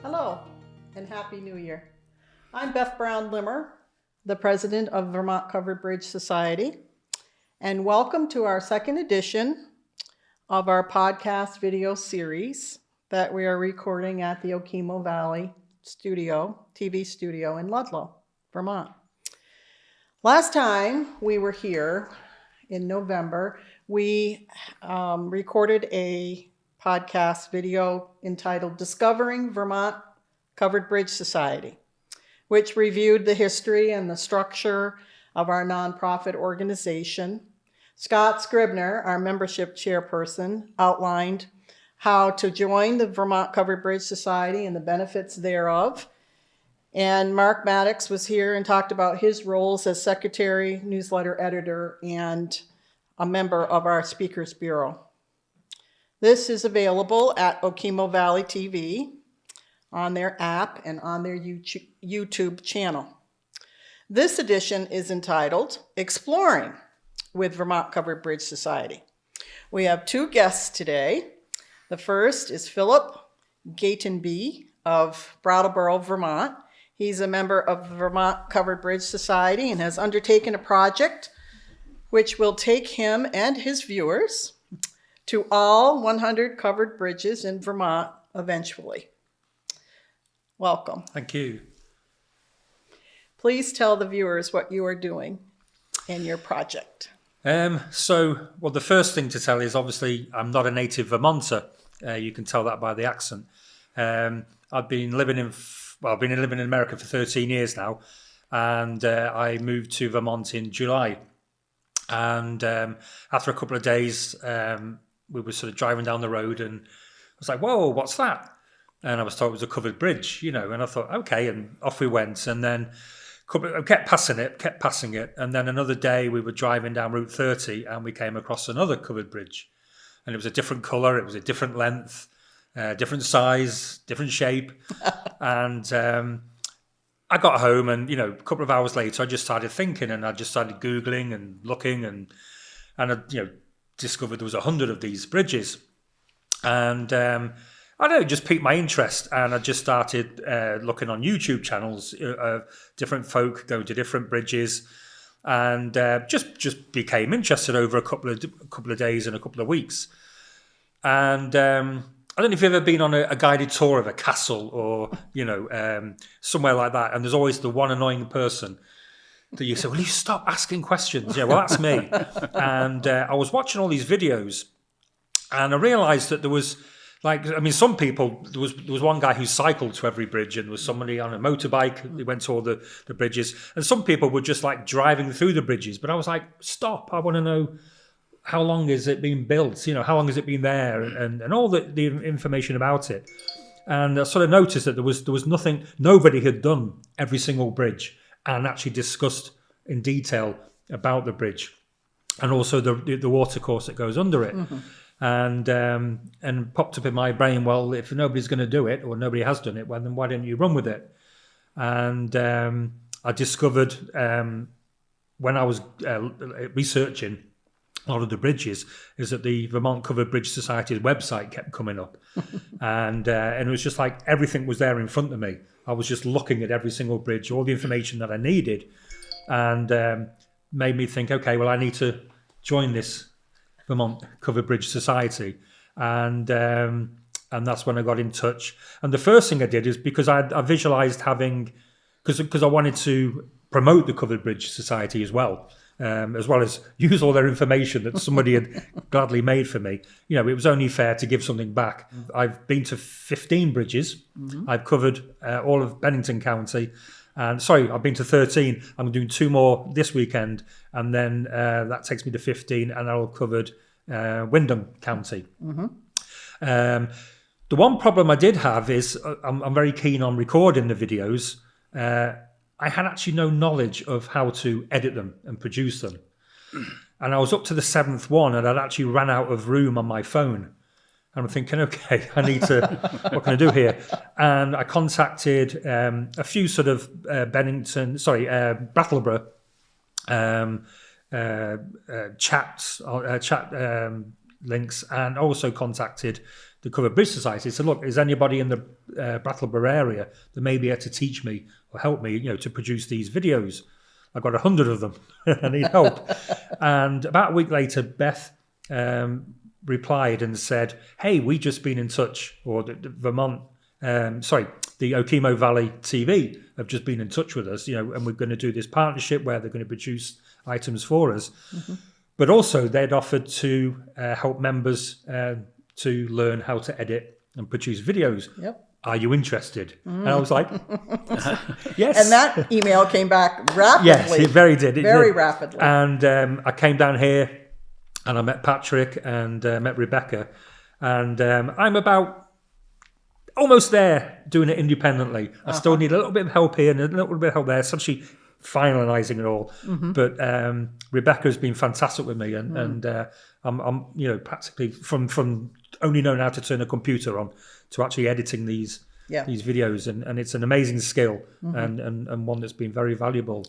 Hello, and Happy New Year. I'm Beth Brown Limmer, the president of Vermont Covered Bridge Society, and welcome to our second edition of our podcast video series that we are recording at the Okemo Valley TV studio in Ludlow, Vermont. Last time we were here in November, we recorded a podcast video entitled Discovering Vermont Covered Bridge Society, which reviewed the history and the structure of our nonprofit organization. Scott Scribner, our membership chairperson, outlined how to join the Vermont Covered Bridge Society and the benefits thereof. And Mark Maddox was here and talked about his roles as secretary, newsletter editor, and a member of our Speakers Bureau. This is available at Okemo Valley TV on their app and on their YouTube channel. This edition is entitled Exploring with Vermont Covered Bridge Society. We have two guests today. The first is Philip Gatenby of Brattleboro, Vermont. He's a member of the Vermont Covered Bridge Society and has undertaken a project which will take him and his viewers to all 100 covered bridges in Vermont eventually. Welcome. Thank you. Please tell the viewers what you are doing in your project. The first thing to tell is obviously I'm not a native Vermonter. You can tell that by the accent. I've been living in America for 13 years now, and I moved to Vermont in July. And after a couple of days, we were sort of driving down the road, and I was like, "Whoa, what's that?" And I was told it was a covered bridge, and I thought, okay, and off we went. And then I kept passing it. And then another day we were driving down Route 30 and we came across another covered bridge. And it was a different colour, it was a different length, different size, different shape. And I got home and, a couple of hours later, I just started thinking, and I just started Googling and looking, and I, discovered there was 100 of these bridges. And I don't know, it just piqued my interest, and I just started looking on YouTube channels of different folk going to different bridges, and just became interested over a couple of days and a couple of weeks. And I don't know if you've ever been on a guided tour of a castle or somewhere like that, and there's always the one annoying person that you say, "Will you stop asking questions?" Yeah, well, that's me. And I was watching all these videos, and I realised that there was, some people, there was one guy who cycled to every bridge, and there was somebody on a motorbike who went to all the bridges. And some people were just driving through the bridges. But I was like, stop, I want to know, how long has it been built? How long has it been there? And all the information about it. And I sort of noticed that there was nothing, nobody had done every single bridge and actually discussed in detail about the bridge. And also the water course that goes under it. Mm-hmm. And popped up in my brain, well, if nobody's going to do it, or nobody has done it, well, then why don't you run with it? And I discovered when I was researching a lot of the bridges, is that the Vermont Covered Bridge Society's website kept coming up. And it was just like everything was there in front of me. I was just looking at every single bridge, all the information that I needed, and made me think, okay, well, I need to join this Vermont Covered Bridge Society, and that's when I got in touch. And the first thing I did is, because I visualised because I wanted to promote the Covered Bridge Society as well as use all their information that somebody had gladly made for me. It was only fair to give something back. I've been to 15 bridges. Mm-hmm. I've covered all of Bennington County. I've been to 13. I'm doing 2 more this weekend, and then that takes me to 15, and I'll have covered Windham County. Mm-hmm. The one problem I did have is I'm very keen on recording the videos. I had actually no knowledge of how to edit them and produce them. And I was up to the 7th one, and I'd actually ran out of room on my phone. And I'm thinking, okay, I need to, what can I do here? And I contacted a few sort of Brattleboro chat links, and also contacted the Covered Bridge Society. So look, is anybody in the Brattleboro area that may be able to teach me or help me, to produce these videos. I've got 100 of them. I need help. And about a week later, Beth replied and said, "Hey, we just been in touch," or the Okemo Valley TV have just been in touch with us, and we're going to do this partnership where they're going to produce items for us. Mm-hmm. But also they'd offered to help members to learn how to edit and produce videos. Yep. Are you interested? And I was like, yes. And that email came back rapidly. Yes, it very did. Very rapidly. And I came down here and I met Patrick and met Rebecca. And I'm about almost there doing it independently. I still need a little bit of help here and a little bit of help there, especially finalising it all. Mm-hmm. But Rebecca's been fantastic with me. And I'm practically from only knowing how to turn a computer on to actually editing these videos, and it's an amazing skill and one that's been very valuable.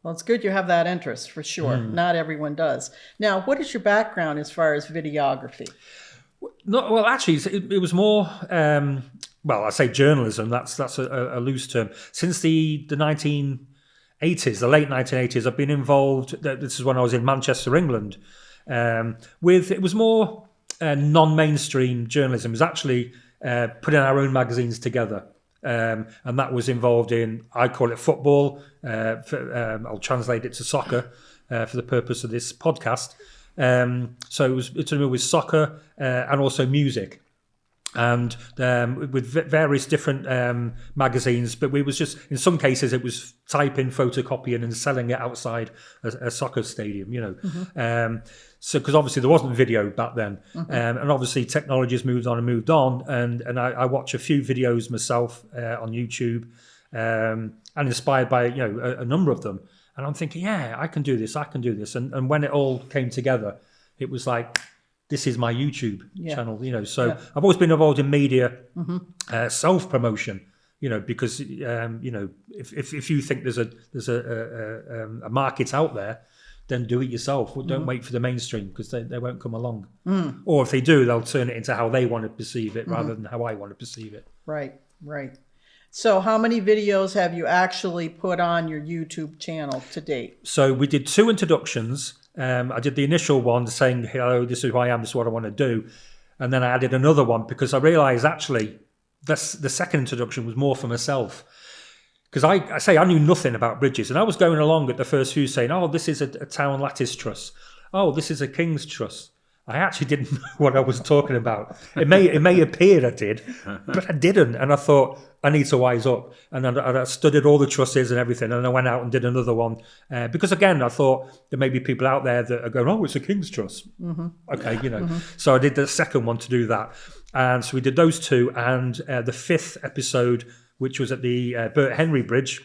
Well, it's good you have that interest for sure. Not everyone does. Now, what is your background as far as videography? Well, actually, it was more. I say journalism. That's a loose term. Since the 1980s, the late 1980s, I've been involved. This is when I was in Manchester, England. It was more non-mainstream journalism. It was actually putting our own magazines together, and that was involved in, I call it football. I'll translate it to soccer for the purpose of this podcast. So it's to do with soccer and also music. And with various different magazines, but we was just, in some cases it was typing, photocopying and selling it outside a soccer stadium, so because obviously there wasn't video back then, and obviously technology has moved on, and I watch a few videos myself on YouTube, and inspired by a number of them, and I'm thinking, I can do this, and when it all came together, it was like, this is my YouTube channel, So I've always been involved in media, self-promotion, because if you think there's a market out there, then do it yourself. Don't wait for the mainstream, because they won't come along. Or if they do, they'll turn it into how they want to perceive it rather than how I want to perceive it. Right. So how many videos have you actually put on your YouTube channel to date? So we did 2 introductions. I did the initial one saying, hello, this is who I am, this is what I want to do. And then I added another one because I realised actually the second introduction was more for myself. Because I knew nothing about bridges. And I was going along at the first few saying, oh, this is a town lattice truss. Oh, this is a king's truss. I actually didn't know what I was talking about. It may appear I did, but I didn't. And I thought, I need to wise up. And I studied all the trusses and everything. And I went out and did another one. Because again, I thought there may be people out there that are going, oh, it's a king's truss. Okay, So I did the second one to do that. And so we did those 2. And the 5th episode, which was at the Burt Henry Bridge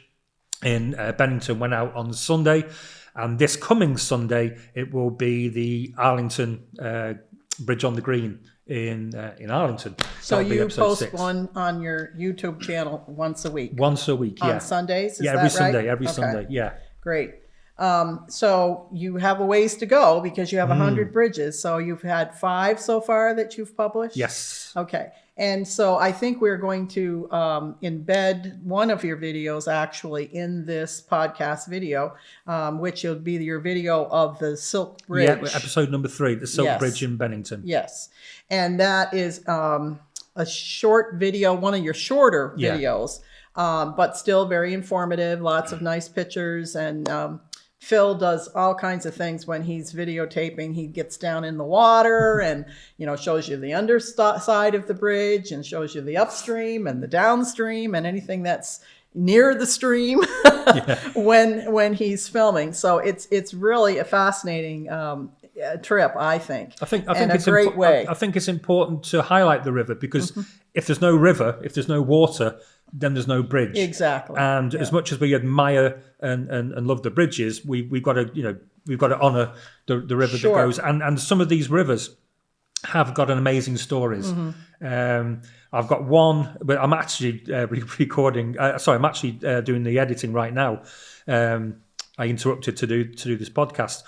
in Bennington, went out on Sunday. And this coming Sunday, it will be the Arlington Bridge on the Green in Arlington. So you post 6. One on your YouTube channel once a week? Once a week, yeah. On Sundays, is that every right? Sunday, every Sunday, yeah. Great. So you have a ways to go because you have 100 bridges. So you've had 5 so far that you've published? Yes. Okay. And so I think we're going to embed one of your videos actually in this podcast video, which will be your video of the Silk Bridge. Yeah, episode number 3, the Silk Bridge in Bennington. Yes. And that is a short video, one of your shorter videos, but still very informative, lots of nice pictures. And Phill does all kinds of things when he's videotaping. He gets down in the water and, shows you the underside of the bridge and shows you the upstream and the downstream and anything that's near the stream when he's filming. So it's really a fascinating trip, I think. I think it's a great way. I think it's important to highlight the river because if there's no river, if there's no water, then there's no bridge. Exactly. And as much as we admire and love the bridges, we've got to honour the river that goes. And some of these rivers have got an amazing stories. I've got one, but I'm actually recording. I'm actually doing the editing right now. I interrupted to do this podcast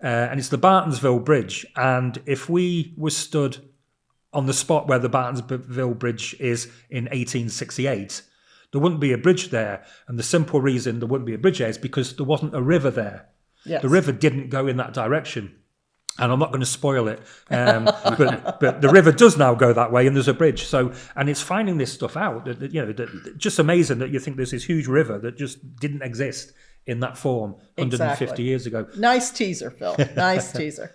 and it's the Bartonsville Bridge. And if we were stood on the spot where the Bartonsville Bridge is in 1868, there wouldn't be a bridge there. And the simple reason there wouldn't be a bridge there is because there wasn't a river there. Yes. The river didn't go in that direction. And I'm not going to spoil it, but the river does now go that way, and there's a bridge. So, and it's finding this stuff out. That just amazing that you think there's this huge river that just didn't exist in that form 150 years ago. Nice teaser, Phill. Nice teaser.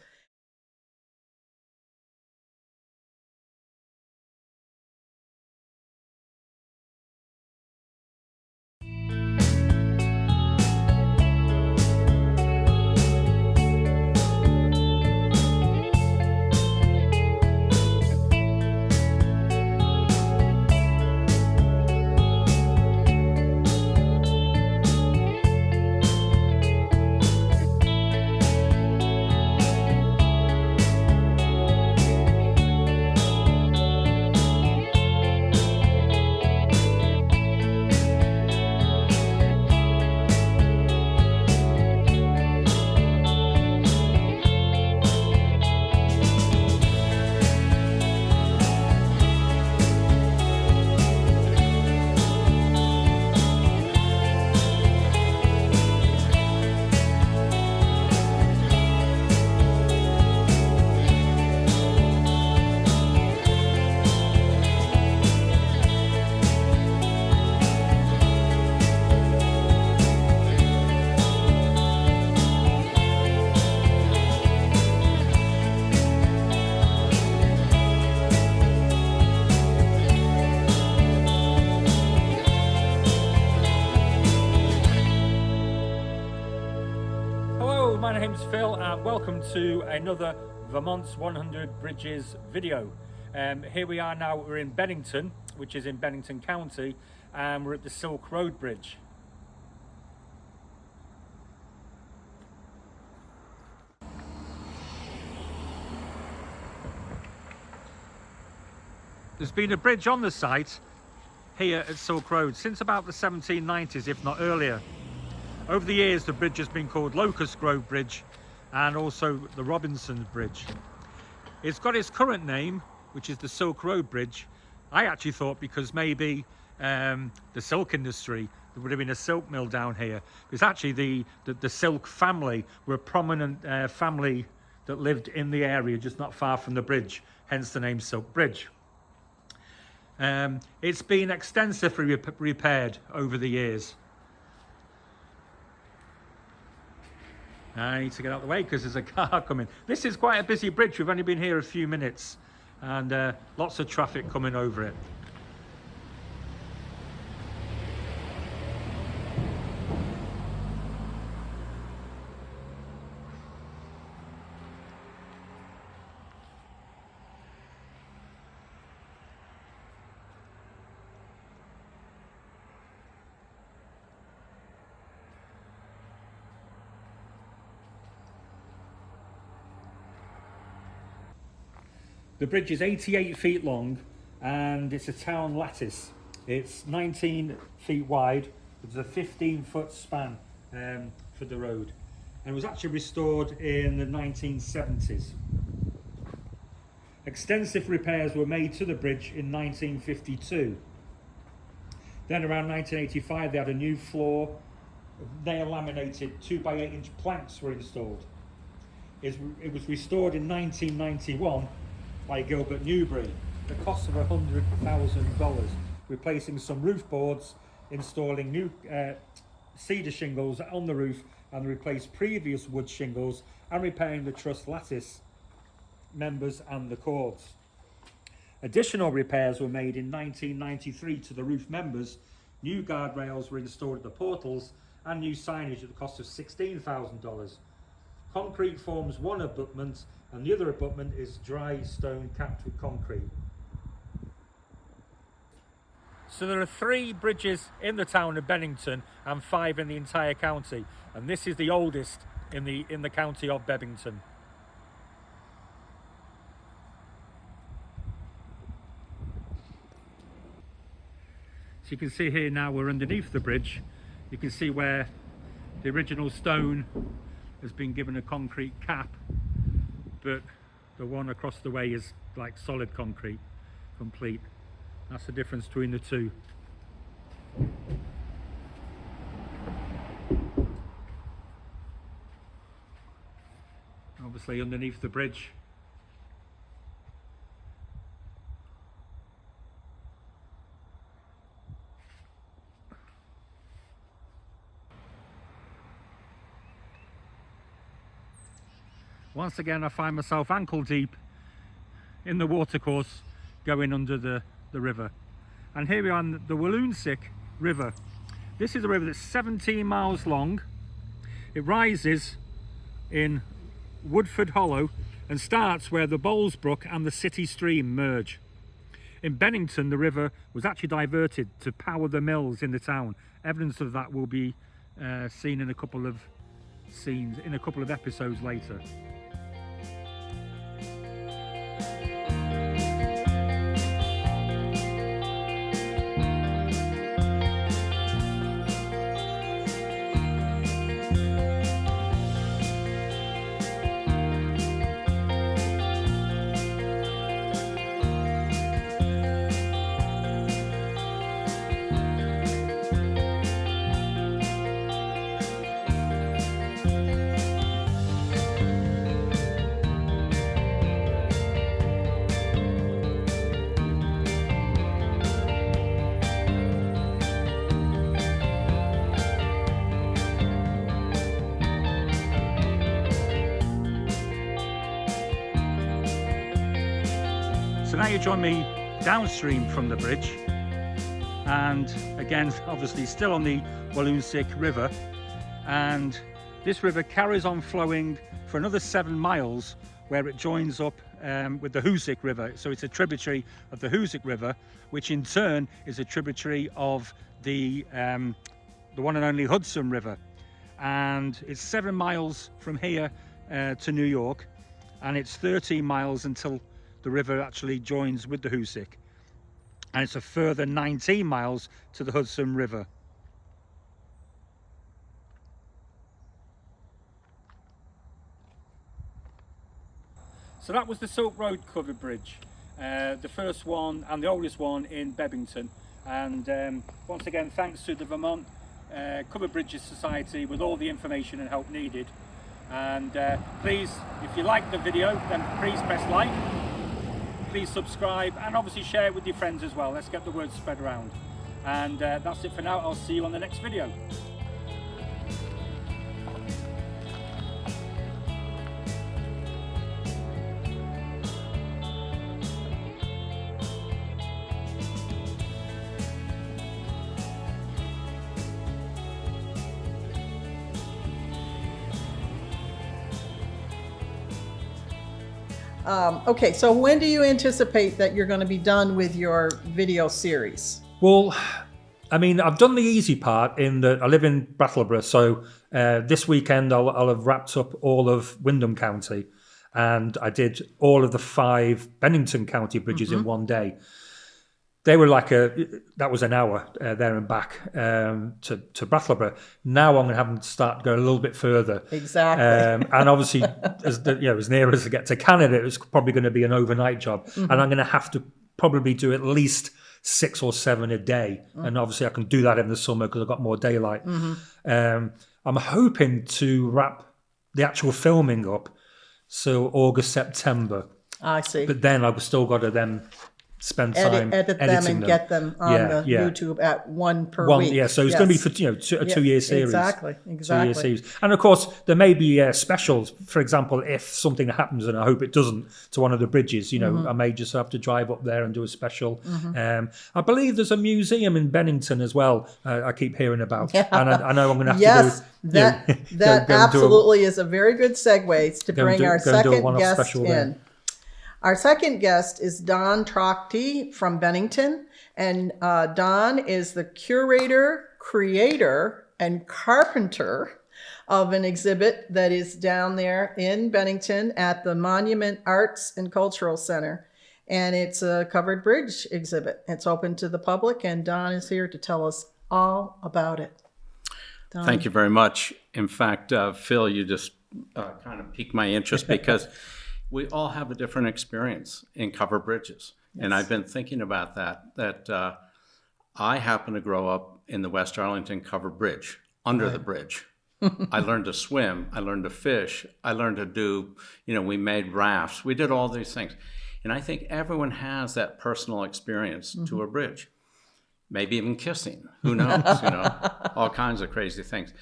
My name's Phill and welcome to another Vermont's 100 Bridges video. Here we are now, we're in Bennington, which is in Bennington County, and we're at the Silk Road Bridge. There's been a bridge on the site here at Silk Road since about the 1790s, if not earlier. Over the years, the bridge has been called Locust Grove Bridge and also the Robinson's Bridge. It's got its current name, which is the Silk Road Bridge. I actually thought because maybe the silk industry, there would have been a silk mill down here. Because actually the Silk family were a prominent family that lived in the area just not far from the bridge, hence the name Silk Bridge. It's been extensively repaired over the years. I need to get out of the way because there's a car coming. This is quite a busy bridge. We've only been here a few minutes and lots of traffic coming over it. The bridge is 88 feet long and it's a town lattice. It's 19 feet wide. There's a 15-foot span for the road. And it was actually restored in the 1970s. Extensive repairs were made to the bridge in 1952. Then around 1985 they had a new floor. Nail laminated 2x8 inch planks were installed. It was restored in 1991 by Gilbert Newbury, the cost of $100,000, replacing some roof boards, installing new cedar shingles on the roof and replace previous wood shingles and repairing the truss lattice members and the cords. Additional repairs were made in 1993 to the roof members. New guardrails were installed at the portals and new signage at the cost of $16,000. Concrete forms one abutment and the other abutment is dry stone capped with concrete. So there are 3 bridges in the town of Bennington and 5 in the entire county, and this is the oldest in the county of Bennington. So you can see here now we're underneath the bridge. You can see where the original stone has been given a concrete cap, but The one across the way is like solid concrete, complete. That's the difference between the two. Obviously underneath the bridge. Once again I find myself ankle deep in the watercourse going under the river. And here we are on the Walloonsick River. This is a river that's 17 miles long. It rises in Woodford Hollow and starts where the Bowlesbrook and the City Stream merge. In Bennington, the river was actually diverted to power the mills in the town. Evidence of that will be seen in a couple of scenes, in a couple of episodes later. So now you join me downstream from the bridge, and again obviously still on the Walloonsick River, and this river carries on flowing for another 7 miles where it joins up with the Hoosick River. So it's a tributary of the Hoosick River, which in turn is a tributary of the one and only Hudson River, and it's 7 miles from here to New York, and it's 13 miles until the river actually joins with the Hoosick, and it's a further 19 miles to the Hudson River. So that was the Silk Road Covered Bridge, the first one and the oldest one in Bebington, and once again thanks to the Vermont Covered Bridges Society with all the information and help needed. And please, if you like the video, then please press like, please subscribe, and obviously share it with your friends as well. Let's get the word spread around. And that's it for now. I'll see you on the next video. Okay, so when do you anticipate that you're going to be done with your video series? Well, I mean, I've done the easy part in that I live in Brattleboro, so this weekend I'll have wrapped up all of Windham County, and I did all of the 5 Bennington County bridges in one day. They were like that was an hour there and back to Brattleboro. Now I'm going to have them start going a little bit further. Exactly. And obviously, as near as I get to Canada, it's probably going to be an overnight job. And I'm going to have to probably do at least 6 or 7 a day. And obviously I can do that in the summer because I've got more daylight. I'm hoping to wrap the actual filming up so August, September. I see. But then I've still got to then spend time edit them and get them on the YouTube at 1 per week. Yeah, so it's going to be for a 2-year series. Exactly. 2-year series. And of course, there may be specials. For example, if something happens, and I hope it doesn't, to one of the bridges, I may just have to drive up there and do a special. I believe there's a museum in Bennington as well. I keep hearing about, and I know I'm going to have to do. That absolutely is a very good segue to bring our second guest in. There. Our second guest is Don Trachte from Bennington, and Don is the curator, creator, and carpenter of an exhibit that is down there in Bennington at the Monument Arts and Cultural Center, and it's a covered bridge exhibit. It's open to the public, and Don is here to tell us all about it. Don. Thank you very much. In fact, Phil, you just kind of piqued my interest because we all have a different experience in covered bridges. Yes. And I've been thinking about that I happen to grow up in the West Arlington Covered Bridge, under the bridge. I learned to swim, I learned to fish, I learned to do, we made rafts, we did all these things. And I think everyone has that personal experience to a bridge. Maybe even kissing, who knows, all kinds of crazy things.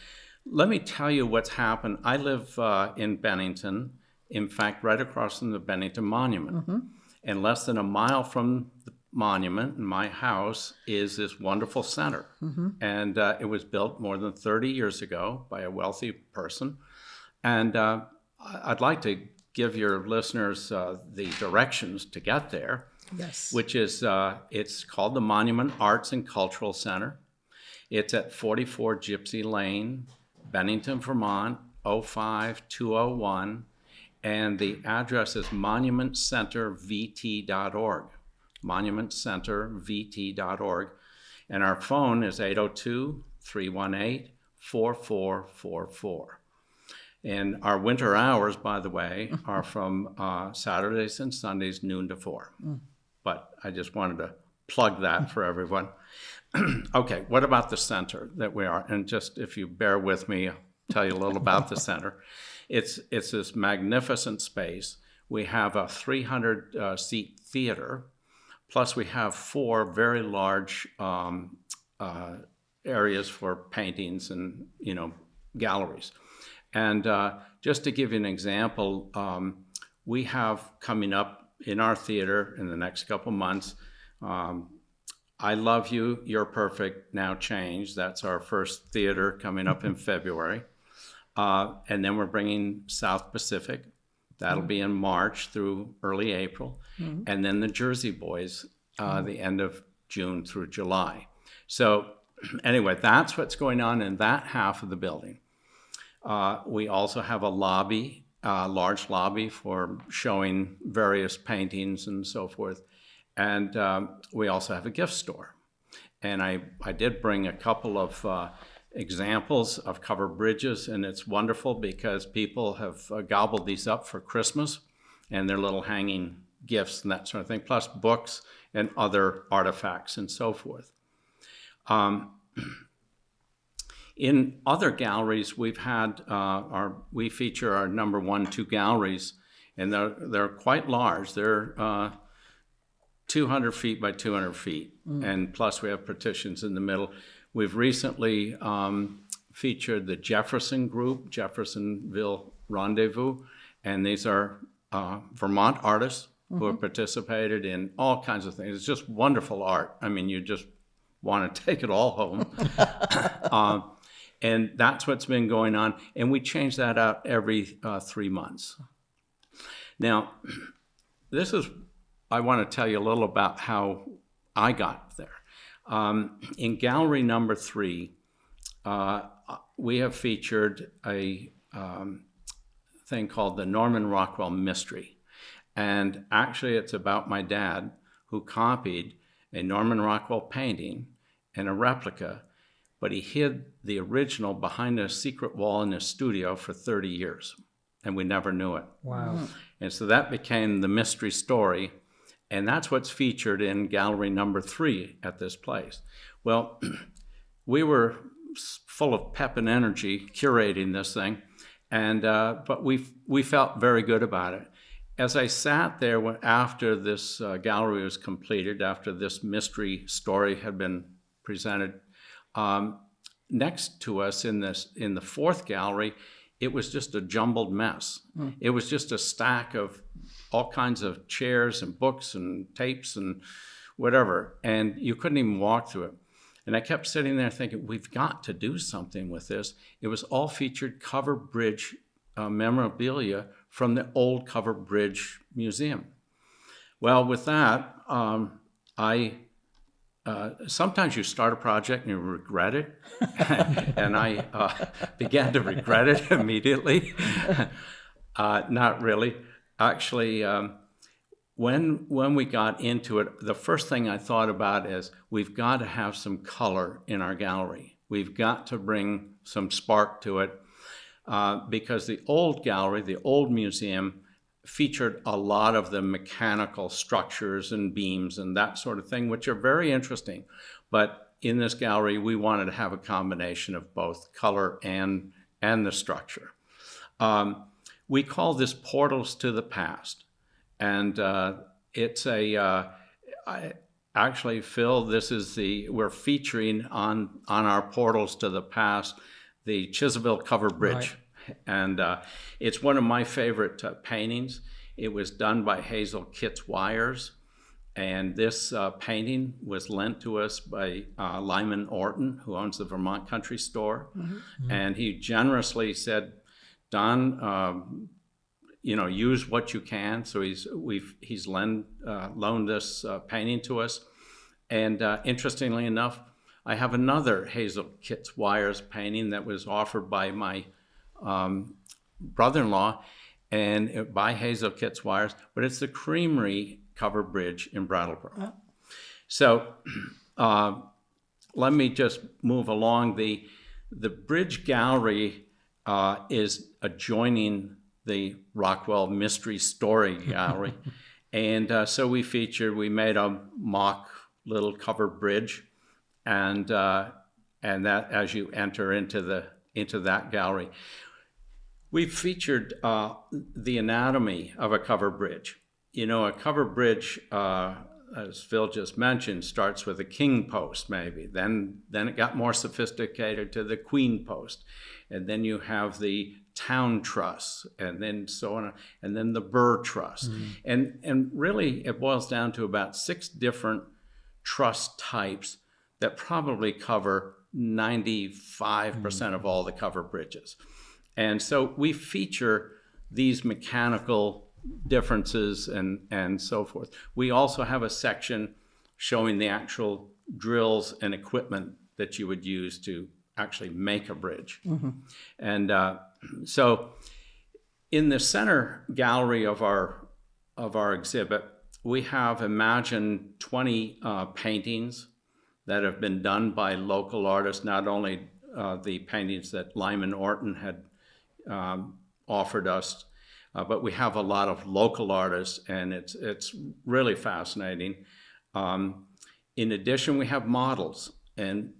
Let me tell you what's happened. I live in Bennington, in fact, right across from the Bennington Monument. And less than a mile from the monument, my house, is this wonderful center. And it was built more than 30 years ago by a wealthy person. And I'd like to give your listeners the directions to get there. Yes. Which is, it's called the Monument Arts and Cultural Center. It's at 44 Gypsy Lane, Bennington, Vermont, 05201. And the address is monumentcentervt.org. monumentcentervt.org. And our phone is 802-318-4444. And our winter hours, by the way, are from Saturdays and Sundays, noon to 4. But I just wanted to plug that for everyone. Okay, what about the center that we are? And just if you bear with me, I'll tell you a little about the center. It's this magnificent space. We have a 300-seat theater, plus we have 4 very large areas for paintings and galleries. And just to give you an example, we have coming up in our theater in the next couple months, I Love You, You're Perfect, Now Change. That's our first theater coming up in February. And then we're bringing South Pacific. That'll be in March through early April. And then the Jersey Boys, the end of June through July. So anyway, that's what's going on in that half of the building. We also have a lobby, large lobby for showing various paintings and so forth. And we also have a gift store. And I did bring a couple of examples of covered bridges, and it's wonderful because people have gobbled these up for Christmas and their little hanging gifts and that sort of thing, plus books and other artifacts and so forth. In other galleries, we've had we feature our number 1, 2 galleries, and they're quite large. They're 200 feet by 200 feet, and plus we have partitions in the middle. We've recently featured the Jefferson Group, Jeffersonville Rendezvous, and these are Vermont artists who have participated in all kinds of things. It's just wonderful art. I mean, you just want to take it all home. And that's what's been going on. And we change that out every 3 months. Now, I want to tell you a little about how I got there. In gallery number 3, we have featured a thing called the Norman Rockwell Mystery. And actually, it's about my dad, who copied a Norman Rockwell painting and a replica, but he hid the original behind a secret wall in his studio for 30 years, and we never knew it. Wow. And so that became the mystery story, and that's what's featured in gallery number 3 at this place. Well, we were full of pep and energy curating this thing, and but we felt very good about it. As I sat there after this gallery was completed, after this mystery story had been presented, next to us in the 4th gallery, it was just a jumbled mess. It was just a stack of all kinds of chairs and books and tapes and whatever, and you couldn't even walk through it. And I kept sitting there thinking, we've got to do something with this. It was all featured covered bridge memorabilia from the old Covered Bridge Museum. Well, with that, sometimes you start a project and you regret it, and I began to regret it immediately. Not really. Actually, when we got into it, the first thing I thought about is we've got to have some color in our gallery. We've got to bring some spark to it, because the old gallery, the old museum, featured a lot of the mechanical structures and beams and that sort of thing, which are very interesting. But in this gallery, we wanted to have a combination of both color and the structure. We call this Portals to the Past. And it's actually, Phill, we're featuring on our Portals to the Past, the Chesterfield Covered Bridge. Right. And it's one of my favorite paintings. It was done by Hazel Kitts Wires. And this painting was lent to us by Lyman Orton, who owns the Vermont Country Store. Mm-hmm. And he generously said, Don, use what you can. So he's loaned this painting to us. And interestingly enough, I have another Hazel Kitts Wires painting that was offered by my brother-in-law and by Hazel Kitts Wires, but it's the Creamery Covered Bridge in Brattleboro. So let me just move along. The Bridge Gallery is adjoining the Rockwell Mystery Story Gallery. And so we made a mock little covered bridge, and that as you enter into that gallery. We've featured the anatomy of a covered bridge. A covered bridge, as Phill just mentioned, starts with a king post maybe. Then it got more sophisticated to the queen post. And then you have the town truss, and then so on, and then the burr truss. Mm-hmm. And really it boils down to about 6 different truss types that probably cover 95% of all the covered bridges. And so we feature these mechanical differences and so forth. We also have a section showing the actual drills and equipment that you would use to actually make a bridge. Mm-hmm. And so in the center gallery of our exhibit, we have imagined 20 paintings that have been done by local artists, not only the paintings that Lyman Orton had offered us, but we have a lot of local artists, and it's really fascinating. In addition, we have models, and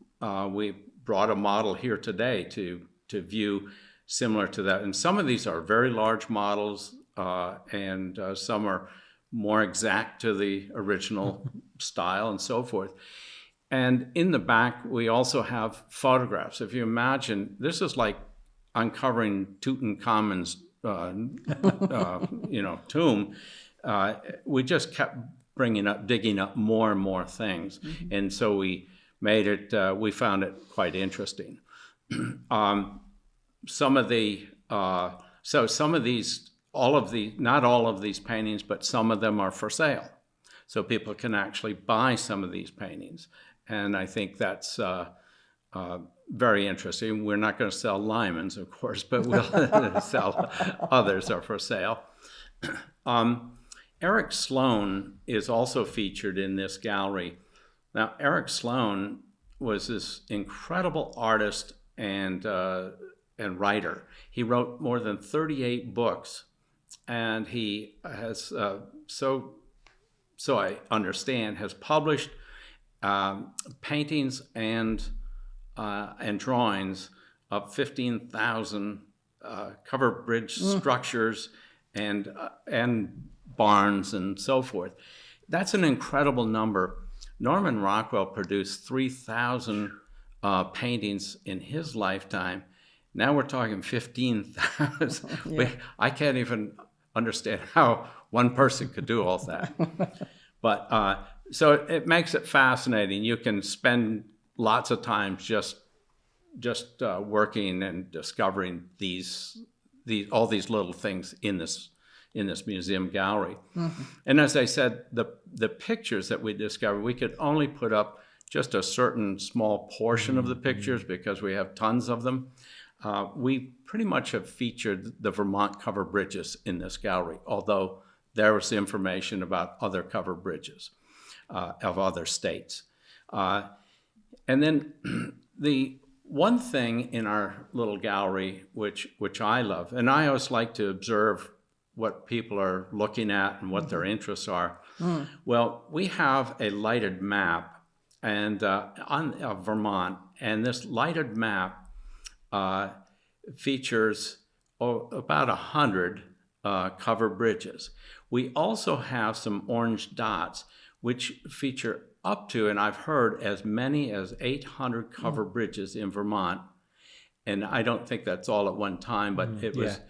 we brought a model here today to view similar to that. And some of these are very large models, and some are more exact to the original style and so forth. And in the back, we also have photographs. If you imagine, this is like uncovering Tutankhamun's tomb. We just kept digging up more and more things. Mm-hmm. And so we made it, we found it quite interesting. Some of these, not all of these paintings, but some of them are for sale. So people can actually buy some of these paintings. And I think that's very interesting. We're not going to sell Lyman's, of course, but we'll sell others are for sale. Eric Sloan is also featured in this gallery. Now, Eric Sloan was this incredible artist and writer. He wrote more than 38 books, and he has, so I understand, has published paintings and drawings of 15,000 covered bridge structures and barns and so forth. That's an incredible number. Norman Rockwell produced 3,000 paintings in his lifetime. Now we're talking 15,000. Yeah. I can't even understand how one person could do all that. But so it makes it fascinating. You can spend lots of time just working and discovering all these little things in this museum gallery. Mm-hmm. And as I said, the pictures that we discovered, we could only put up just a certain small portion of the pictures because we have tons of them. We pretty much have featured the Vermont covered bridges in this gallery, although there was information about other covered bridges of other states. And then the one thing in our little gallery, which I love, and I always like to observe what people are looking at and what their interests are. Well, we have a lighted map and on Vermont, and this lighted map features about 100 covered bridges. We also have some orange dots, which feature up to, and I've heard, as many as 800 covered bridges in Vermont. And I don't think that's all at one time, but it was,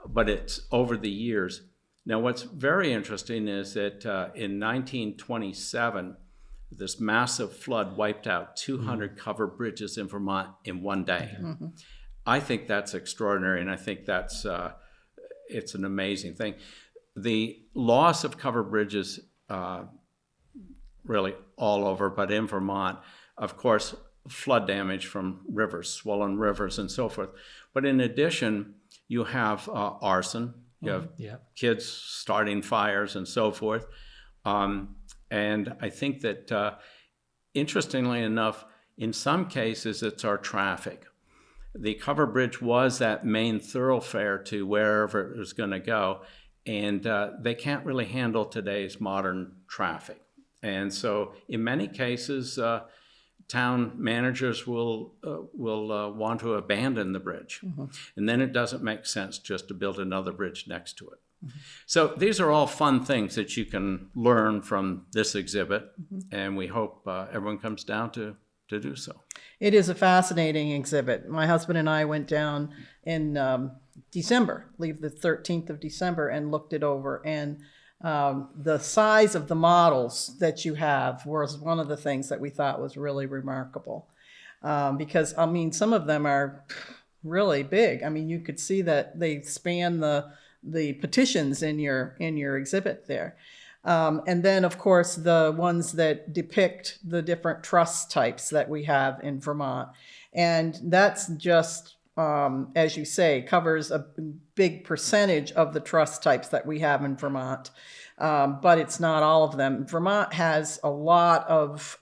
but it's over the years. Now, what's very interesting is that in 1927, this massive flood wiped out 200 covered bridges in Vermont in one day. I think that's extraordinary, and I think that's it's an amazing thing. The loss of covered bridges really all over, but in Vermont, of course, flood damage from rivers, swollen rivers, and so forth. But in addition, you have arson, you have kids starting fires, and so forth. And I think that, interestingly enough, in some cases, it's our traffic. The covered bridge was that main thoroughfare to wherever it was going to go, and they can't really handle today's modern traffic. And so in many cases, town managers will want to abandon the bridge. And then it doesn't make sense just to build another bridge next to it. So these are all fun things that you can learn from this exhibit, and we hope everyone comes down to do so. It is a fascinating exhibit. My husband and I went down in December, I believe the 13th of December, and looked it over. And the size of the models that you have was one of the things that we thought was really remarkable. Because, I mean, some of them are really big. I mean, you could see that they span the petitions in your exhibit there. And then, of course, the ones that depict the different truss types that we have in Vermont. And that's just, as you say, covers a big percentage of the truss types that we have in Vermont. But it's not all of them. Vermont has a lot of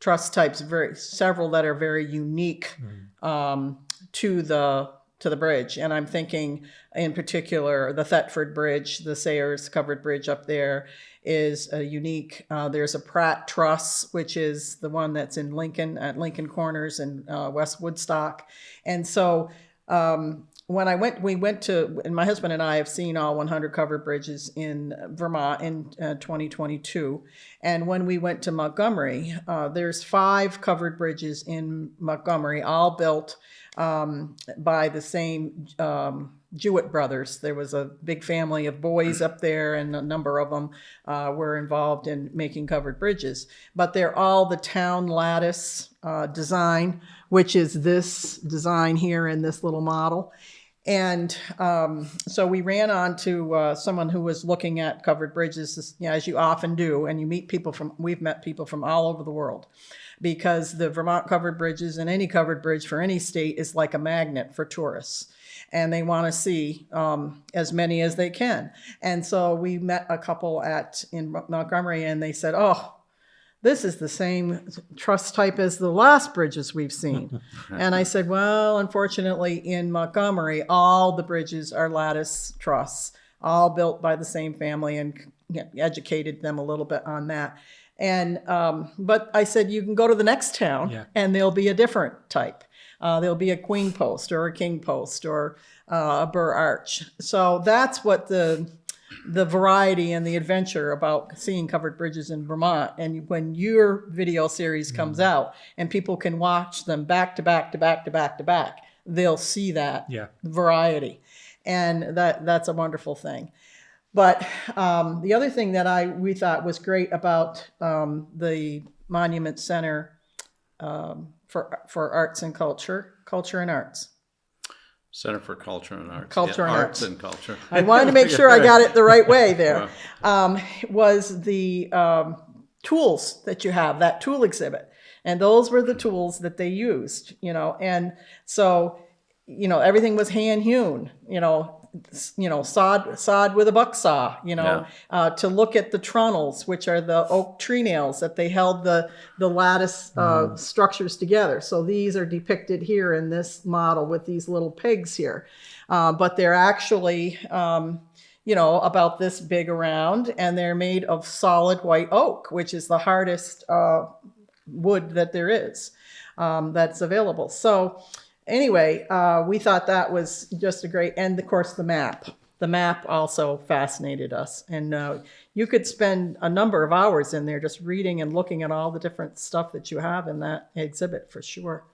truss types, several that are very unique to the bridge. And I'm thinking in particular, the Thetford Bridge, the Sayers Covered Bridge up there is a unique. There's a Pratt Truss, which is the one that's in Lincoln, at Lincoln Corners and West Woodstock. And so when we went to, and my husband and I have seen all 100 covered bridges in Vermont in 2022. And when we went to Montgomery, there's 5 covered bridges in Montgomery, all built by the same Jewett brothers. There was a big family of boys up there, and a number of them were involved in making covered bridges. But they're all the town lattice design, which is this design here in this little model. And so we ran on to someone who was looking at covered bridges, as you often do, and we've met people from all over the world, because the Vermont covered bridges, and any covered bridge for any state, is like a magnet for tourists. And they want to see as many as they can. And so we met a couple in Montgomery, and they said, oh, this is the same truss type as the last bridges we've seen. And I said, well, unfortunately, in Montgomery, all the bridges are lattice truss, all built by the same family, and educated them a little bit on that. And but I said, you can go to the next town, and there'll be a different type. There'll be a queen post or a king post or a burr arch. So that's what the variety and the adventure about seeing covered bridges in Vermont. And when your video series comes out and people can watch them back to back to back to back to back, they'll see that variety. And that's a wonderful thing. But the other thing that we thought was great about the Monument Center for Arts and Culture and Arts. Center for Culture and Arts. Culture and Arts. And Culture. I wanted to make sure I got it the right way there. Was the tools that you have, that tool exhibit. And those were the tools that they used, And so, everything was hand hewn, sawed with a buck saw, to look at the trunnels, which are the oak tree nails that they held the lattice structures together. So these are depicted here in this model with these little pegs here. But they're actually, about this big around, and they're made of solid white oak, which is the hardest wood that there is that's available. So anyway, we thought that was just a great, and of course the map. The map also fascinated us, and you could spend a number of hours in there just reading and looking at all the different stuff that you have in that exhibit for sure.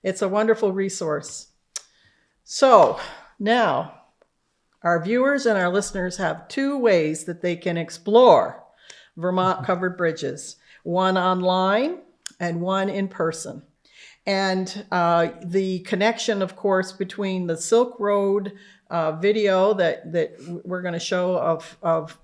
It's a wonderful resource. So now our viewers and our listeners have two ways that they can explore Vermont Covered Bridges, one online and one in person. And the connection, of course, between the Silk Road video that we're going to show of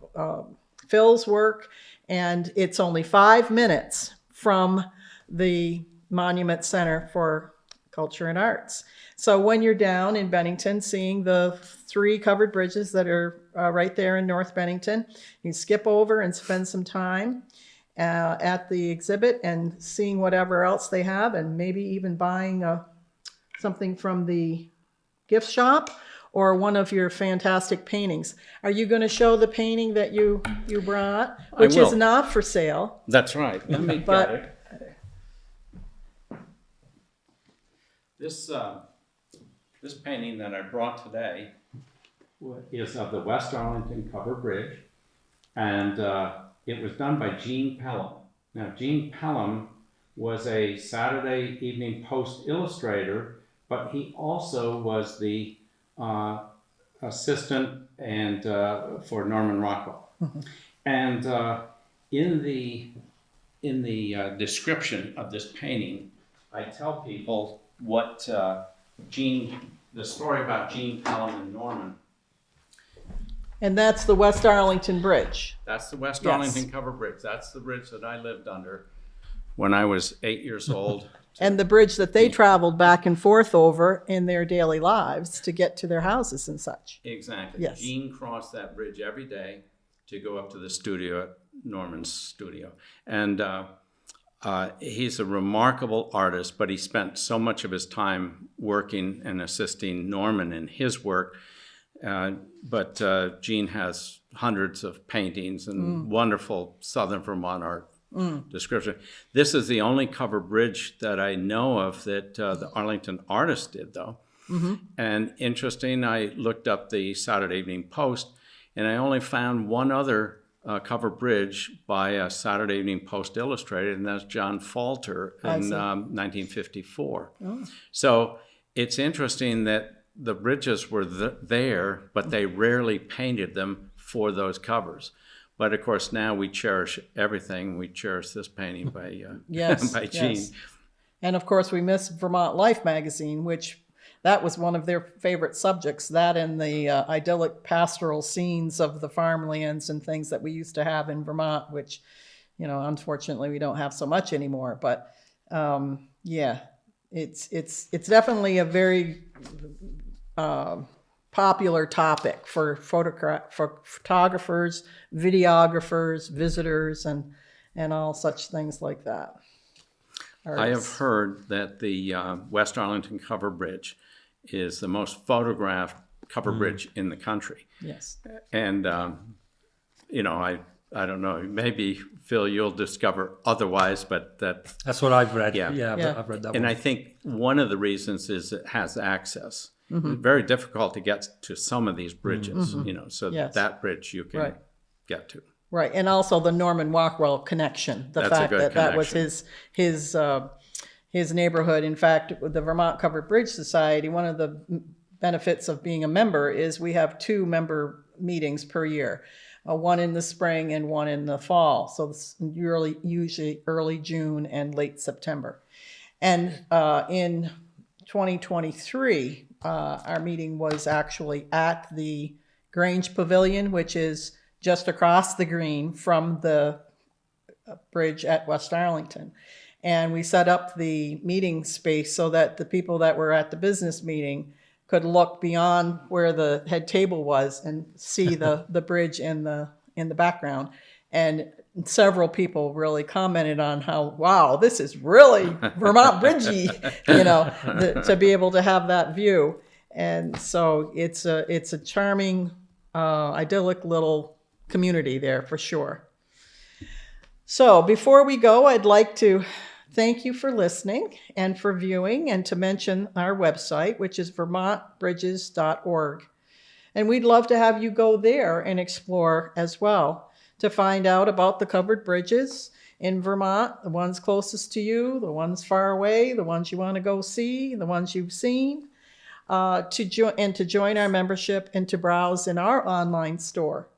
Phil's work, and it's only 5 minutes from the Monument Center for Culture and Arts. So when you're down in Bennington seeing the 3 covered bridges that are right there in North Bennington, you skip over and spend some time at the exhibit and seeing whatever else they have, and maybe even buying something from the gift shop or one of your fantastic paintings. Are you going to show the painting that you brought, which is not for sale? That's right. Let me get it. This painting that I brought today is of the West Arlington Covered Bridge, and it was done by Gene Pelham. Now, Gene Pelham was a Saturday Evening Post illustrator, but he also was the assistant and for Norman Rockwell. Mm-hmm. And in the description of this painting, I tell people what the story about Gene Pelham and Norman. And that's the West Arlington Bridge. That's the West Arlington Covered Bridge. That's the bridge that I lived under when I was 8 years old. And the bridge that they traveled back and forth over in their daily lives to get to their houses and such. Exactly. Yes. Gene crossed that bridge every day to go up to the studio at Norman's studio. And he's a remarkable artist, but he spent so much of his time working and assisting Norman in his work. But Gene has hundreds of paintings and wonderful Southern Vermont art description. This is the only covered bridge that I know of that the Arlington artist did, though. Mm-hmm. And interesting, I looked up the Saturday Evening Post, and I only found one other covered bridge by a Saturday Evening Post illustrator, and that's John Falter in 1954. Oh. So it's interesting that the bridges were there, but they rarely painted them for those covers. But of course, now we cherish everything. We cherish this painting by by Gene. Yes. And of course, we miss Vermont Life magazine, which that was one of their favorite subjects. That and the idyllic pastoral scenes of the farmlands and things that we used to have in Vermont, which, unfortunately, we don't have so much anymore. But it's definitely a very popular topic for photographers, videographers, visitors, and all such things like that. Artists. I have heard that the West Arlington Covered Bridge is the most photographed covered bridge in the country. Yes. And, I don't know, maybe, Phil, you'll discover otherwise, but that's what I've read. Yeah. I've read that and one. I think one of the reasons is it has access. Mm-hmm. It's very difficult to get to some of these bridges, so that bridge you can get to. Right, and also the Norman Rockwell connection. The That's fact a good that was his neighborhood. In fact, with the Vermont Covered Bridge Society, one of the benefits of being a member is we have 2 member meetings per year, one in the spring and one in the fall. So it's usually early June and late September. And in 2023, our meeting was actually at the Grange Pavilion, which is just across the green from the bridge at West Arlington. And we set up the meeting space so that the people that were at the business meeting could look beyond where the head table was and see the bridge in the background. And several people really commented on how, wow, this is really Vermont Bridgey, to be able to have that view. And so it's a charming idyllic little community there for sure. So before we go, I'd like to thank you for listening and for viewing, and to mention our website, which is vermontbridges.org. And we'd love to have you go there and explore as well, to find out about the covered bridges in Vermont, the ones closest to you, the ones far away, the ones you want to go see, the ones you've seen, to join our membership and to browse in our online store.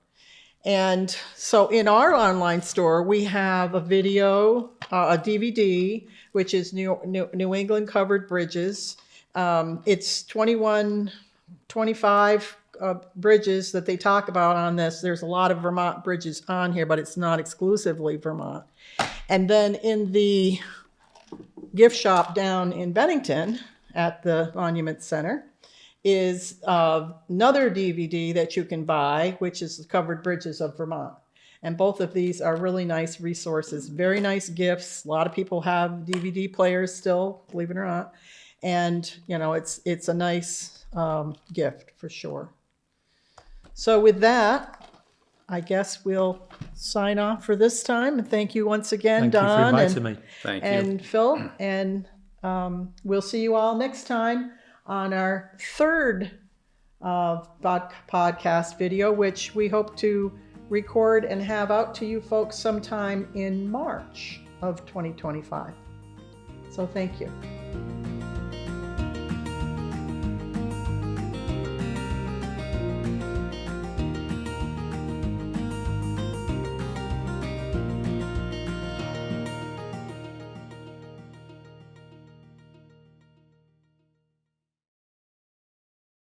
And so in our online store, we have a video, a DVD, which is New England Covered Bridges. It's 25 bridges that they talk about on this. There's a lot of Vermont bridges on here, but it's not exclusively Vermont. And then in the gift shop down in Bennington at the Monument Center is another DVD that you can buy, which is the Covered Bridges of Vermont. And both of these are really nice resources, very nice gifts. A lot of people have DVD players still, believe it or not. And, you know, it's a nice gift for sure. So with that, I guess we'll sign off for this time. And thank you once again, Thank you for Don inviting me. Thank you. and Phill. And we'll see you all next time on our third podcast video, which we hope to record and have out to you folks sometime in March of 2025. So thank you.